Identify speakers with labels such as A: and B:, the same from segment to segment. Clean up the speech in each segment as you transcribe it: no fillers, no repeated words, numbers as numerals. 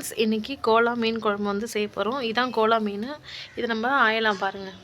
A: Friends, இன்றைக்கி Cola மீன் குழம்பு வந்து செய்ய போகிறோம். இதான் கோலா மீன். இது நம்ம ஆயலாம் பாருங்கள்.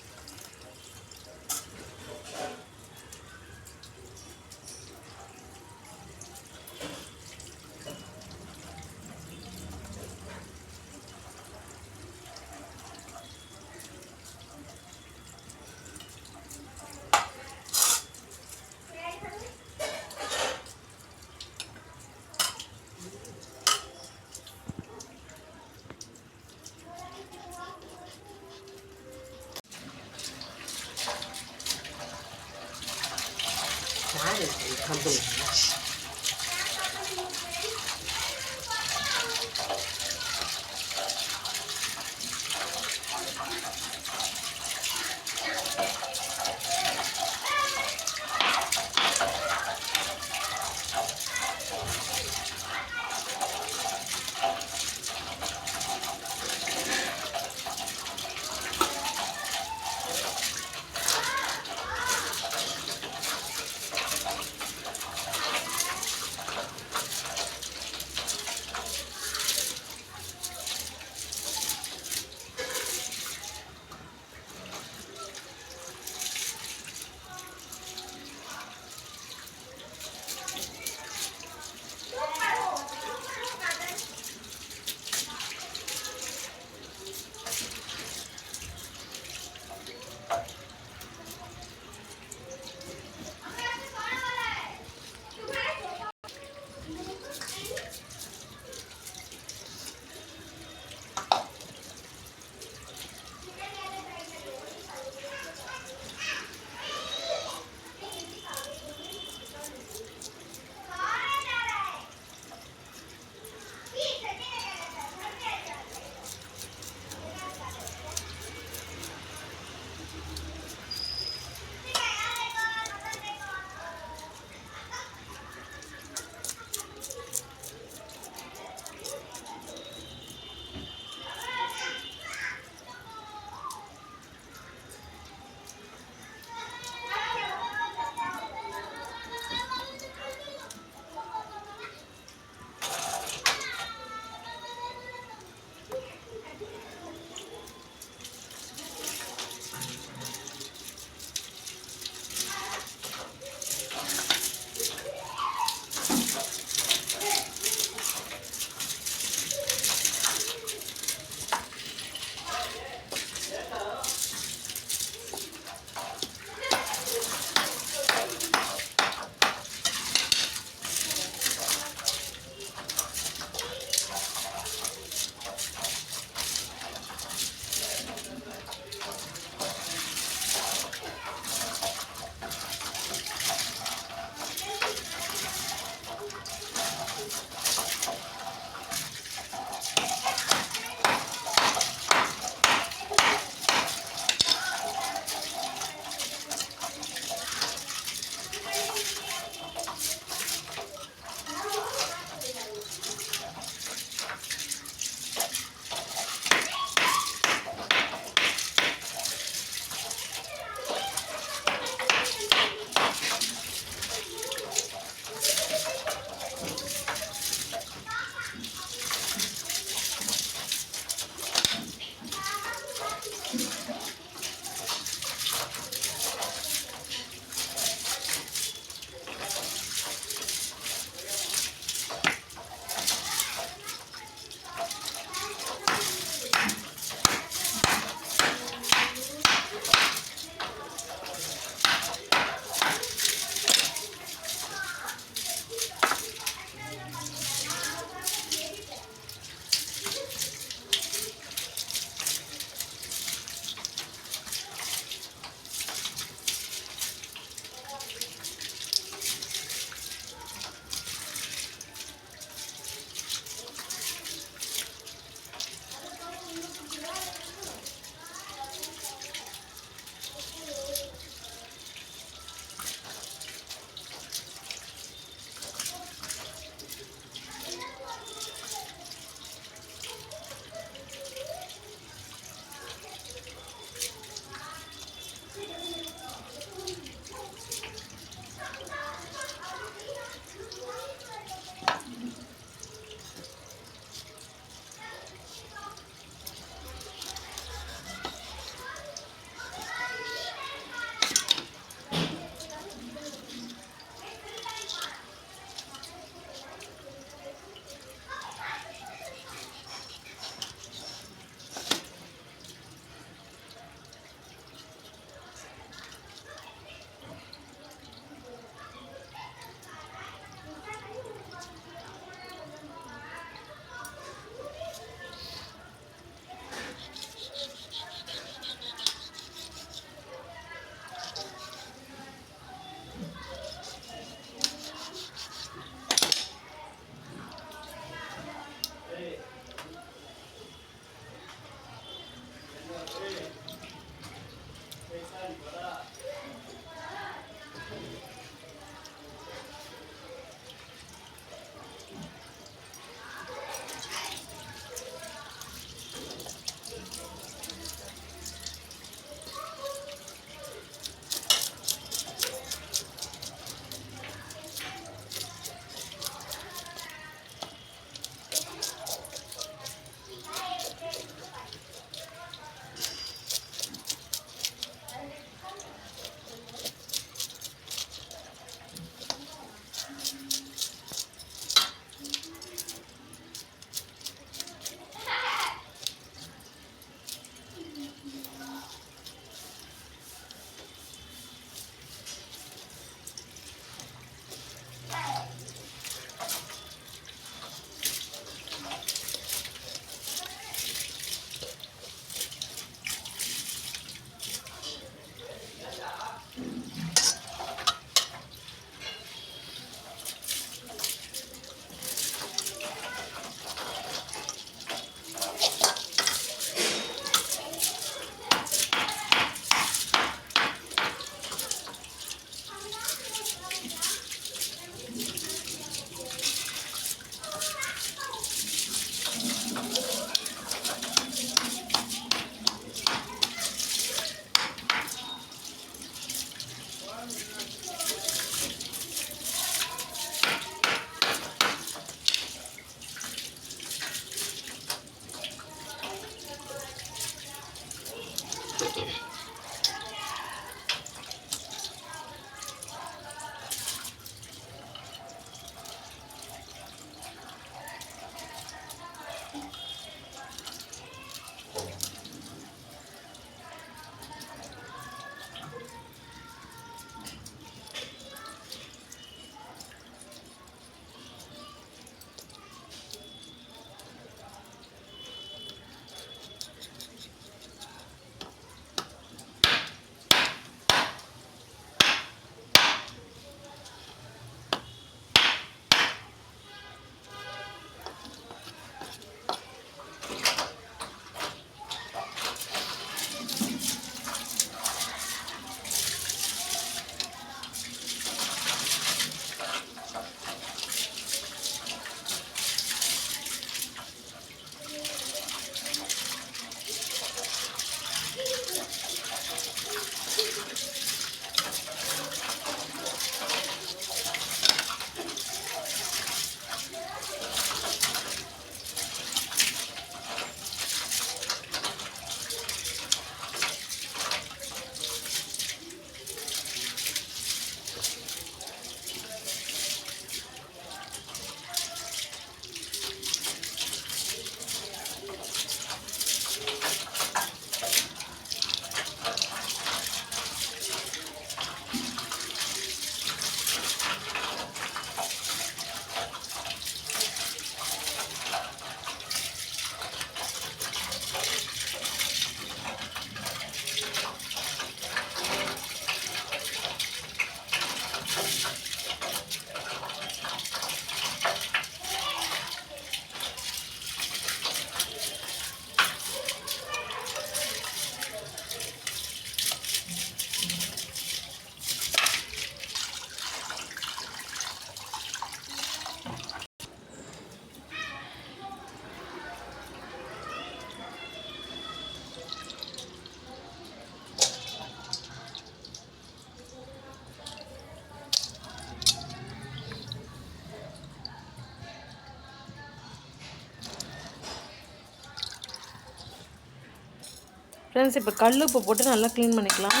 A: ஃப்ரெண்ட்ஸ் இப்போ கல் உப்பு போட்டு நல்லா க்ளீன் பண்ணிக்கலாம்.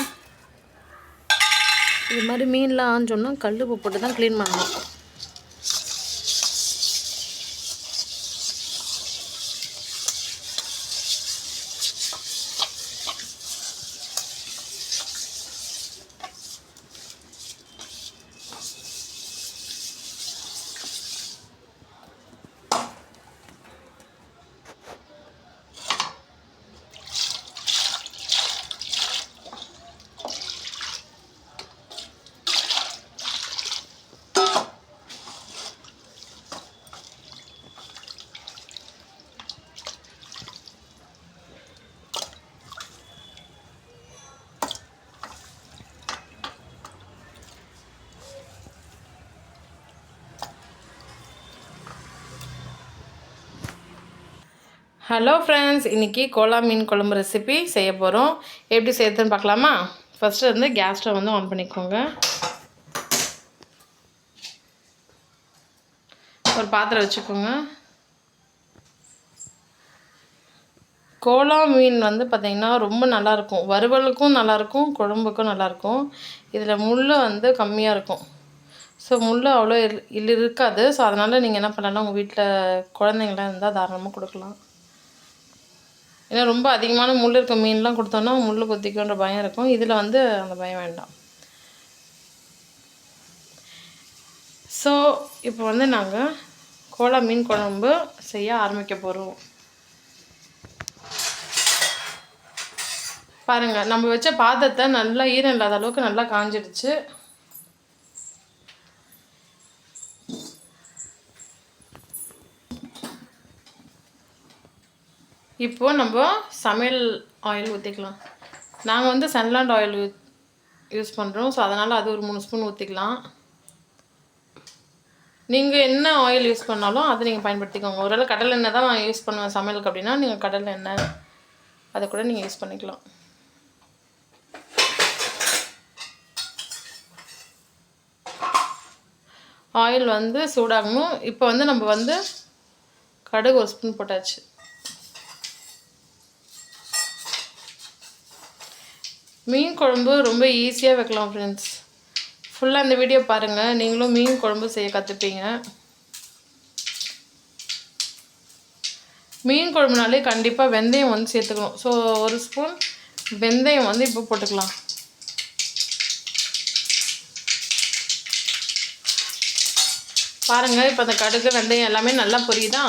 A: இது மாதிரி மீன்லாம் ஆஞ்சோன்னா கல் உப்பு போட்டு தான் க்ளீன் பண்ணணும். ஹலோ ஃப்ரெண்ட்ஸ், இன்றைக்கி கோலா மீன் குழம்பு ரெசிபி செய்ய போகிறோம். எப்படி செய்யறதுன்னு பார்க்கலாமா? ஃபஸ்ட்டு வந்து கேஸ் ஸ்டவ் வந்து ஆன் பண்ணிக்கோங்க. ஒரு பாத்திரம் வச்சுக்கோங்க. கோலா மீன் வந்து பார்த்திங்கன்னா ரொம்ப நல்லாயிருக்கும். வறுவலுக்கும் நல்லாயிருக்கும், குழம்புக்கும் நல்லாயிருக்கும். இதில் முள் வந்து கம்மியாக இருக்கும். ஸோ முள் அவ்வளோ இருக்காது. ஸோ அதனால் நீங்கள் என்ன பண்ணலாம், உங்கள் வீட்டில் குழந்தைங்களாம் இருந்தால் தாராளமாக கொடுக்கலாம். ஏன்னா ரொம்ப அதிகமான முள் இருக்க மீன்லாம் கொடுத்தோன்னா முள் கொத்திக்குன்ற பயம் இருக்கும். இதில் வந்து அந்த பயம் வேண்டாம். ஸோ இப்போ வந்து நாங்கள் கோலா மீன் குழம்பு செய்ய ஆரம்பிக்க போகிறோம். பாருங்கள், நம்ம வச்ச பாத்திரத்தை நல்லா ஈரம் இல்லாத அளவுக்கு நல்லா காஞ்சிடுச்சு. இப்போது நம்ம சமையல் ஆயில் ஊற்றிக்கலாம். நாங்கள் வந்து சன்லாண்ட் ஆயில் யூஸ் பண்ணுறோம். ஸோ அதனால் அது ஒரு 3 ஸ்பூன் ஊற்றிக்கலாம். நீங்கள் என்ன ஆயில் யூஸ் பண்ணாலும் அதை நீங்கள் பயன்படுத்திக்கோங்க. ஒருவேளை கடலை எண்ணெய் தான் நான் யூஸ் பண்ணுவேன் சமையலுக்கு அப்படின்னா நீங்கள் கடலை எண்ணெய் அதை கூட நீங்கள் யூஸ் பண்ணிக்கலாம். ஆயில் வந்து சூடாகணும். இப்போ வந்து நம்ம வந்து கடுகு 1 ஸ்பூன் போட்டாச்சு. மீன் குழம்பு ரொம்ப ஈஸியாக வைக்கலாம் ஃப்ரெண்ட்ஸ். ஃபுல்லாக இந்த வீடியோ பாருங்கள், நீங்களும் மீன் குழம்பு செய்ய கற்றுப்பீங்க. மீன் குழம்புனாலே கண்டிப்பாக வெந்தயம் வந்து சேர்த்துக்கணும். ஸோ 1 ஸ்பூன் வெந்தயம் வந்து இப்போ போட்டுக்கலாம். பாருங்கள், இப்போ அந்த கடுகு வெந்தயம் எல்லாமே நல்லா பொரியுதா?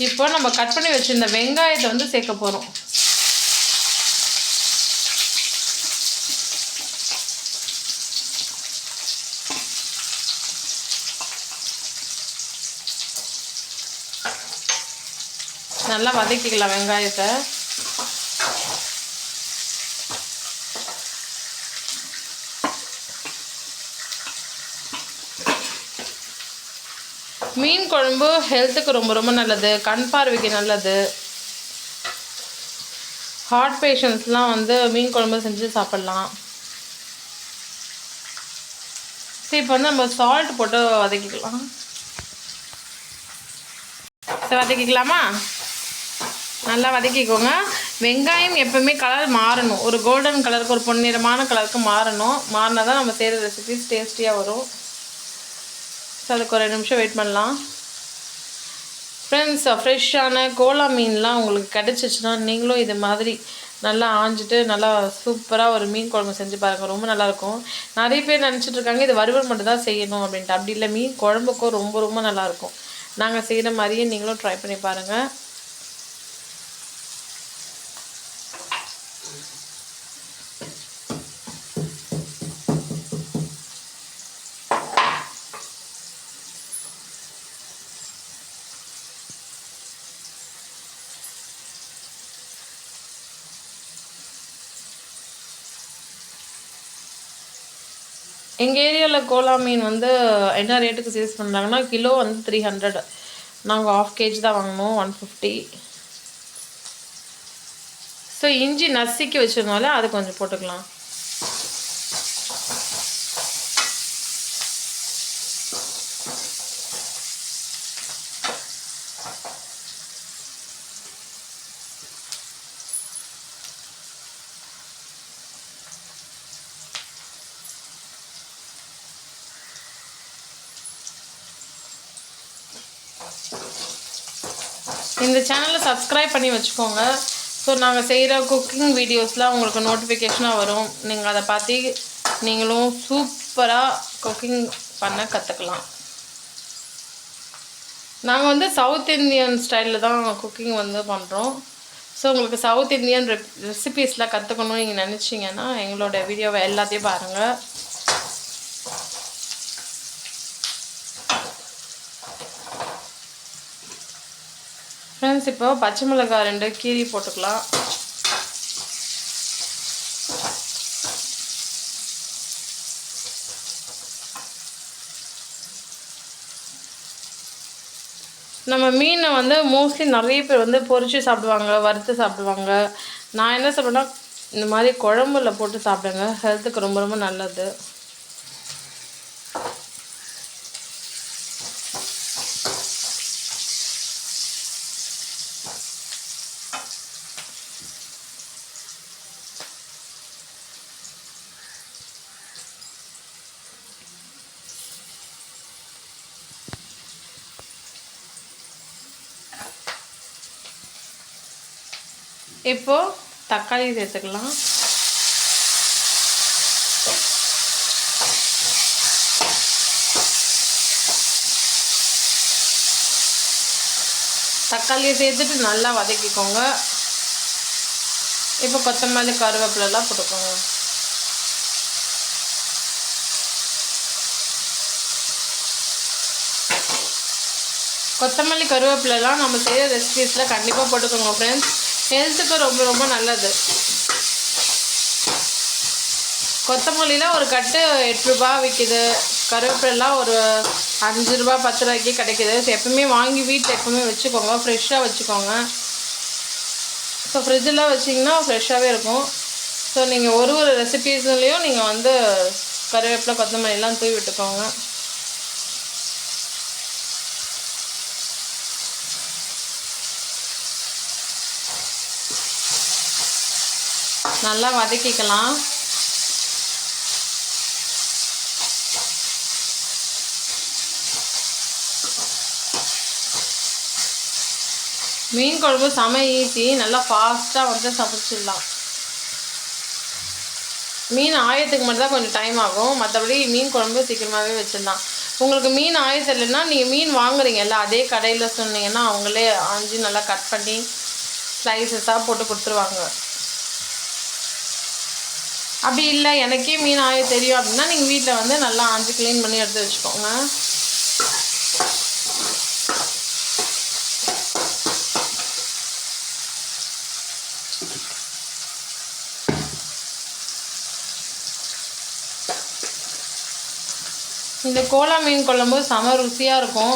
A: இப்போ நம்ம கட் பண்ணி வச்சுருந்த வெங்காயத்தை வந்து சேர்க்க போகிறோம். நல்லா வதக்கிக்கலாம் வெங்காயத்தை. மீன் குழம்பு ஹெல்த்துக்கு ரொம்ப ரொம்ப நல்லது. கண் பார்வைக்கு நல்லது. ஹார்ட் பேஷண்ட்ஸ்லாம் வந்து மீன் குழம்பு செஞ்சு சாப்பிட்லாம். சரி, இப்போ வந்து நம்ம சால்ட் போட்டு வதக்கிக்கலாம். சரி, வதக்கிக்கலாமா? நல்லா வதக்கிக்கோங்க. வெங்காயம் எப்போவுமே கலர் மாறணும். ஒரு கோல்டன் கலருக்கு, ஒரு பொன்னிறமான கலருக்கு மாறணும். மாறினா தான் நம்ம செய்கிற ரெசிபிஸ் டேஸ்டியாக வரும். ஸோ அதுக்கு ஒரு 2 நிமிஷம் வெயிட் பண்ணலாம். ஃப்ரெண்ட்ஸ், ஃப்ரெஷ்ஷான கோலா மீன்லாம் உங்களுக்கு கிடச்சிச்சின்னா நீங்களும் இது மாதிரி நல்லா ஆஞ்சிட்டு நல்லா சூப்பராக ஒரு மீன் குழம்பு செஞ்சு பாருங்கள். ரொம்ப நல்லாயிருக்கும். நிறைய பேர் நினச்சிட்ருக்காங்க இது வறுவல் மட்டும் தான் செய்யணும் அப்படின்ட்டு. அப்படி இல்லை, மீன் குழம்புக்கும் ரொம்ப ரொம்ப நல்லாயிருக்கும். நாங்கள் செய்கிற மாதிரியே நீங்களும் ட்ரை பண்ணி பாருங்கள். எங்கள் ஏரியாவில் கோலா மீன் வந்து என்ன ரேட்டுக்கு சேல்ஸ் பண்ணுறாங்கன்னா, கிலோ வந்து 300. நாங்கள் 1/2 kg தான் வாங்கினோம், 150. ஸோ இஞ்சி நசுக்கி வச்சதுனால அது கொஞ்சம் போட்டுக்கலாம். இந்த சேனலை சப்ஸ்கிரைப் பண்ணி வச்சுக்கோங்க. ஸோ நாங்கள் செய்கிற குக்கிங் வீடியோஸ்லாம் உங்களுக்கு நோட்டிஃபிகேஷனாக வரும். நீங்கள் அதை பார்த்து நீங்களும் சூப்பராக குக்கிங் பண்ண கற்றுக்கலாம். நாங்கள் வந்து சவுத் இந்தியன் ஸ்டைலில் தான் குக்கிங் வந்து பண்ணுறோம். ஸோ உங்களுக்கு சவுத் இந்தியன் ரெசிபீஸ்லாம் கற்றுக்கணும்னு நீங்கள் நினச்சிங்கன்னா எங்களோட வீடியோவை எல்லாத்தையும் பாருங்கள். ஃப்ரெண்ட்ஸ், இப்போ பச்சை மிளகாய் 2 கீரி போட்டுக்கலாம். நம்ம மீனை வந்து மோஸ்ட்லி நிறைய பேர் வந்து பொரிச்சு சாப்பிடுவாங்க, வறுத்து சாப்பிடுவாங்க. நான் என்ன சொல்கிறேன்னா, இந்த மாதிரி குழம்புல போட்டு சாப்பிடுங்க. ஹெல்த்துக்கு ரொம்ப ரொம்ப நல்லது. இப்போது தக்காளி சேர்த்துக்கலாம். தக்காளியை சேர்த்துட்டு நல்லா வதக்கிக்கோங்க. இப்போ கொத்தமல்லி கருவேப்பிலெல்லாம் போட்டுக்கோங்க. கொத்தமல்லி கருவேப்பிலெல்லாம் நம்ம செய்கிற ரெசிபீஸில் கண்டிப்பாக போட்டுக்கோங்க ஃப்ரெண்ட்ஸ். ஹெல்த்துக்கு ரொம்ப ரொம்ப நல்லது. கொத்தமல்லிலாம் ஒரு கட்டு 8 ரூபா விற்கிது. கருவேப்பிலாம் ஒரு 5 ரூபா 10 ரூபாய்க்கு கிடைக்கிது. ஸோ எப்பவுமே வாங்கி வீட்டில் எப்பவுமே வச்சுக்கோங்க, ஃப்ரெஷ்ஷாக வச்சுக்கோங்க. ஸோ ஃப்ரிட்ஜில் வச்சிங்கன்னா ஃப்ரெஷ்ஷாகவே இருக்கும். ஸோ நீங்கள் ஒரு ரெசிபீஸ்லேயும் நீங்கள் வந்து கருவேப்பிலை கொத்தமல்லிலாம் தூவி விட்டுக்கோங்க. நல்லா வதக்கிக்கலாம். மீன் குழம்பு செம ஈஸி, நல்லா ஃபாஸ்ட்டாக வந்து சமைச்சிடலாம். மீன் ஆயத்துக்கு மட்டும் தான் கொஞ்சம் டைம் ஆகும், மற்றபடி மீன் குழம்பு சீக்கிரமாகவே வச்சிடலாம். உங்களுக்கு மீன் ஆய தெரியலன்னா நீங்கள் மீன் வாங்குறீங்கல்ல, அதே கடையில் சொன்னீங்கன்னா அவங்களே ஆஞ்சி நல்லா கட் பண்ணி ஸ்லைசஸாக போட்டு கொடுத்துருவாங்க. அப்படி இல்லை எனக்கே மீன் ஆய தெரியும் அப்படின்னா நீங்கள் வீட்டில் வந்து நல்லா ஆஞ்சி க்ளீன் பண்ணி எடுத்து வச்சுக்கோங்க. இந்த கோலா மீன் குழம்பு செம ருசியாக இருக்கும்.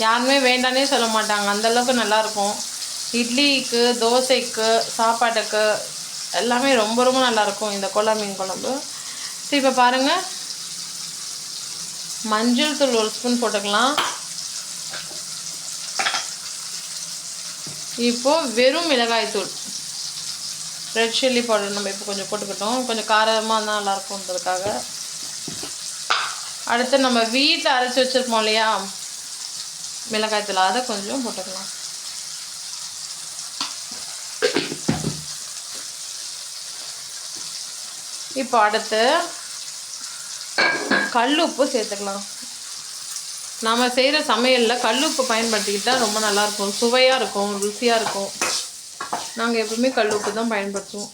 A: யாருமே வேண்டானே சொல்ல மாட்டாங்க, அந்தளவுக்கு நல்லாயிருக்கும். இட்லிக்கு, தோசைக்கு, சாப்பாட்டுக்கு எல்லாமே ரொம்ப ரொம்ப நல்லாயிருக்கும் இந்த கோலா மீன் குழம்பு. ஸோ இப்போ பாருங்கள், மஞ்சள் தூள் 1 ஸ்பூன் போட்டுக்கலாம். இப்போது வெறும் மிளகாய் தூள், ரெட் சில்லி பவுடர் நம்ம இப்போ கொஞ்சம் போட்டுக்கிட்டோம், கொஞ்சம் காரமாக இருந்தால் நல்லாயிருக்கும்ன்றதுக்காக. அடுத்து நம்ம வீட்டில் அரைச்சி வச்சுருப்போம் இல்லையா மிளகாய் தூள், அதை கொஞ்சம் போட்டுக்கலாம். இப்போ அடுத்து கல் உப்பு சேர்த்துக்கலாம். நம்ம செய்கிற சமையலில் கல் உப்பு பயன்படுத்திக்கிட்டால் ரொம்ப நல்லாயிருக்கும், சுவையாக இருக்கும், ருசியாக இருக்கும். நாங்கள் எப்பவுமே கல் உப்பு தான் பயன்படுத்துவோம்.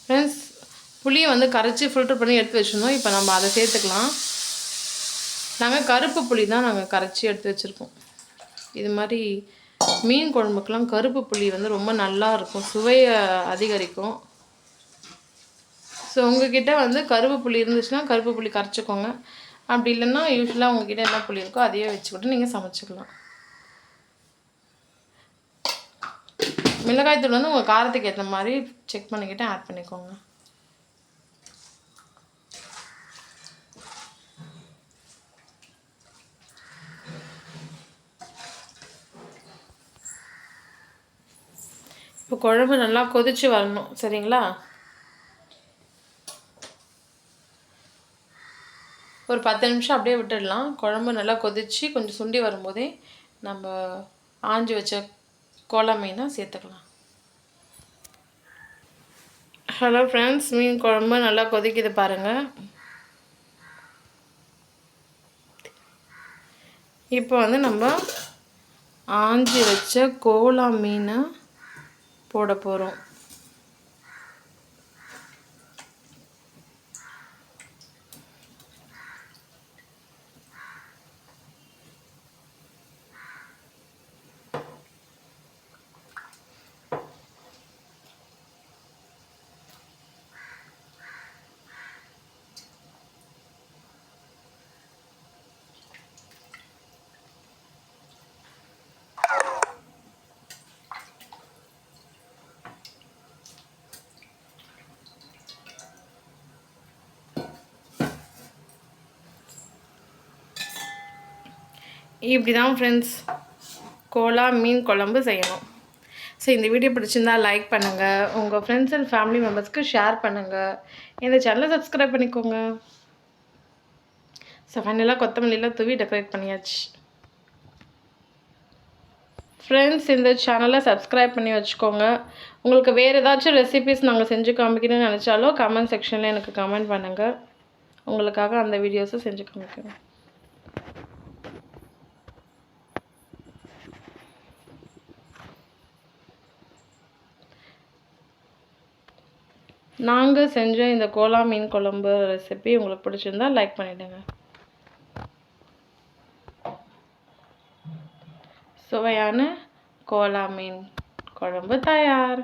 A: ஃப்ரெண்ட்ஸ், புளியை வந்து கரைச்சி ஃபில்டர் பண்ணி எடுத்து வச்சுருந்தோம். இப்போ நம்ம அதை சேர்த்துக்கலாம். நாங்கள் கருப்பு புளி தான் நாங்கள் கரைச்சி எடுத்து வச்சுருக்கோம். இது மாதிரி மீன் குழம்புக்கெலாம் கருப்பு புளி வந்து ரொம்ப நல்லா இருக்கும், சுவையை அதிகரிக்கும். ஸோ உங்ககிட்ட வந்து கருப்பு புளி இருந்துச்சுன்னா கருப்பு புளி கரைச்சிக்கோங்க. அப்படி இல்லைன்னா யூஸ்வலாக உங்ககிட்ட என்ன புளி இருக்கோ அதையே வச்சுக்கிட்டு நீங்கள் சமைச்சிக்கலாம். மிளகாய்த்தூள் வந்து உங்கள் காரத்துக்கு ஏற்ற மாதிரி செக் பண்ணிக்கிட்டு ஆட் பண்ணிக்கோங்க. இப்போ குழம்பு நல்லா கொதித்து வரணும், சரிங்களா? ஒரு 10 நிமிஷம் அப்படியே விட்டுடலாம். குழம்பு நல்லா கொதித்து கொஞ்சம் சுண்டி வரும்போதே நம்ம ஆஞ்சி வச்ச கோலா மீனை சேர்த்துக்கலாம். ஹலோ ஃப்ரெண்ட்ஸ், மீன் குழம்பு நல்லா கொதிக்குது பாருங்கள். இப்போ வந்து நம்ம ஆஞ்சி வச்ச கோலா மீனை போட போகிறோம். இப்படி தான் ஃப்ரெண்ட்ஸ் கோலா மீன் குழம்பு செய்யணும். ஸோ இந்த வீடியோ பிடிச்சிருந்தால் லைக் பண்ணுங்கள், உங்கள் ஃப்ரெண்ட்ஸ் அண்ட் ஃபேமிலி மெம்பர்ஸ்க்கு ஷேர் பண்ணுங்கள், இந்த சேனலை சப்ஸ்கிரைப் பண்ணிக்கோங்க. ஸோ ஃபைனலாக கொத்தமல்லிலாம் தூவி டெக்கரேட் பண்ணியாச்சு. ஃப்ரெண்ட்ஸ், இந்த சேனலை சப்ஸ்கிரைப் பண்ணி வச்சுக்கோங்க. உங்களுக்கு வேறு ஏதாச்சும் ரெசிபீஸ் நாங்கள் செஞ்சு காமிக்கணும்னு நினச்சாலும் கமெண்ட் செக்ஷனில் எனக்கு கமெண்ட் பண்ணுங்கள். உங்களுக்காக அந்த வீடியோஸை செஞ்சு காமிக்கிறேன். நாங்கள் செஞ்ச இந்த கோலா மீன் குழம்பு ரெசிபி உங்களுக்கு பிடிச்சிருந்தா லைக் பண்ணிவிடுங்க. சுவையான கோலா மீன் குழம்பு தயார்.